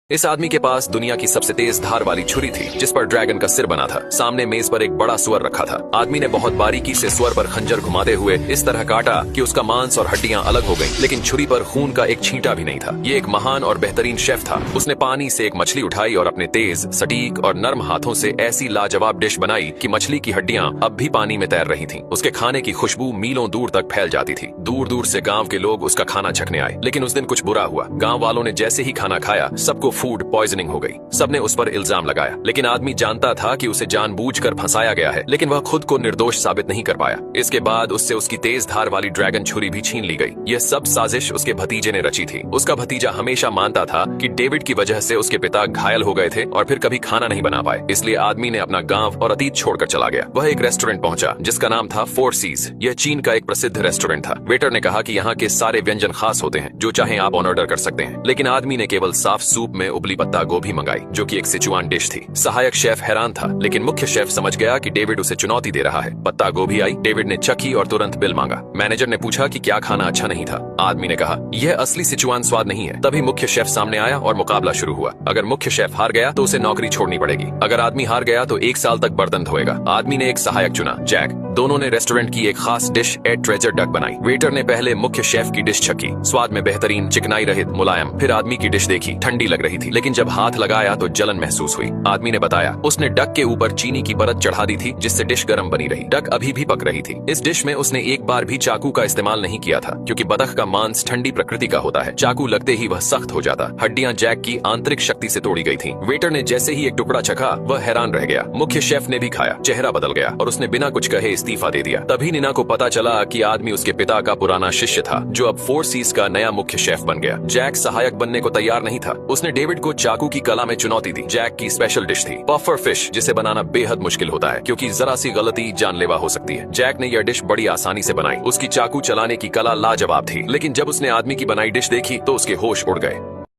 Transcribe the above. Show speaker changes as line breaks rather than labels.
इस आदमी के पास दुनिया की सबसे तेज धार वाली छुरी थी जिस पर ड्रैगन का सिर बना था। सामने मेज पर एक बड़ा सुअर रखा था। आदमी ने बहुत बारीकी से सुअर पर खंजर घुमाते हुए इस तरह काटा कि उसका मांस और हड्डियां अलग हो गईं, लेकिन छुरी पर खून का एक छींटा भी नहीं था। ये एक महान और बेहतरीन शेफ था। उसने पानी से एक मछली उठाई और अपने तेज, सटीक और नर्म हाथों से ऐसी लाजवाब डिश बनाई कि मछली की हड्डियां अब भी पानी में तैर रही थीं। उसके खाने की खुशबू मीलों दूर तक फैल जाती थी। दूर दूर से गांव के लोग उसका खाना चखने आए, लेकिन उस दिन कुछ बुरा हुआ। गांव वालों ने जैसे ही खाना खाया, सबको फूड पॉइजनिंग हो गई। सबने उस पर इल्जाम लगाया, लेकिन आदमी जानता था कि उसे जानबूझकर फंसाया गया है, लेकिन वह खुद को निर्दोष साबित नहीं कर पाया। इसके बाद उससे उसकी तेज धार वाली ड्रैगन छुरी भी छीन ली गई। यह सब साजिश उसके भतीजे ने रची थी। उसका भतीजा हमेशा मानता था कि डेविड की वजह से उसके पिता घायल हो गए थे और फिर कभी खाना नहीं बना पाए, इसलिए आदमी ने अपना गांव और अतीत छोड़कर चला गया। वह एक रेस्टोरेंट पहुंचा जिसका नाम था फोर सीज। यह चीन का एक प्रसिद्ध रेस्टोरेंट था। वेटर ने कहा कि यहाँ के सारे व्यंजन खास होते हैं, जो चाहे आप ऑर्डर कर सकते हैं, लेकिन आदमी ने केवल साफ सूप में उबली पत्ता गोभी मंगाई, जो कि एक सिचुआन डिश थी। सहायक शेफ हैरान था, लेकिन मुख्य शेफ समझ गया कि डेविड उसे चुनौती दे रहा है। पत्ता गोभी आई, डेविड ने चखी और तुरंत बिल मांगा। मैनेजर ने पूछा कि क्या खाना अच्छा नहीं था। आदमी ने कहा, यह असली सिचुआन स्वाद नहीं है। तभी मुख्य शेफ सामने आया और मुकाबला शुरू हुआ। अगर मुख्य शेफ हार गया तो उसे नौकरी छोड़नी पड़ेगी। अगर आदमी हार गया तो 1 साल तक बर्तन धोएगा। आदमी ने एक सहायक चुना, जैक। दोनों ने रेस्टोरेंट की एक खास डिश ए ट्रेजर डक बनाई। वेटर ने पहले मुख्य शेफ की डिश चखी, स्वाद में बेहतरीन, चिकनाई रहित, मुलायम। फिर आदमी की डिश देखी, ठंडी लग रही थी, लेकिन जब हाथ लगाया तो जलन महसूस हुई। आदमी ने बताया, उसने डक के ऊपर चीनी की परत चढ़ा दी थी, जिससे डिश गर्म बनी रही। डक अभी भी पक रही थी। इस डिश में उसने एक बार भी चाकू का इस्तेमाल नहीं किया था, क्योंकि बतख का मांस ठंडी प्रकृति का होता है। चाकू लगते ही वह सख्त हो जाता। हड्डियां जैक की आंतरिक शक्ति से तोड़ी गई थी। वेटर ने जैसे ही एक टुकड़ा चखा, वह हैरान रह गया। मुख्य शेफ ने भी खाया, चेहरा बदल गया और उसने बिना कुछ कहे इस्तीफा दे दिया। तभी नीना को पता चला कि आदमी उसके पिता का पुराना शिष्य था, जो अब फोर सीज का नया मुख्य शेफ बन गया। जैक सहायक बनने को तैयार नहीं था। उसने डेविड को चाकू की कला में चुनौती दी। जैक की स्पेशल डिश थी पफर फिश, जिसे बनाना बेहद मुश्किल होता है, क्योंकि जरा सी गलती जानलेवा हो सकती है। जैक ने यह डिश बड़ी आसानी से बनाई। उसकी चाकू चलाने की कला लाजवाब थी, लेकिन जब उसने आदमी की बनाई डिश देखी तो उसके होश उड़ गए।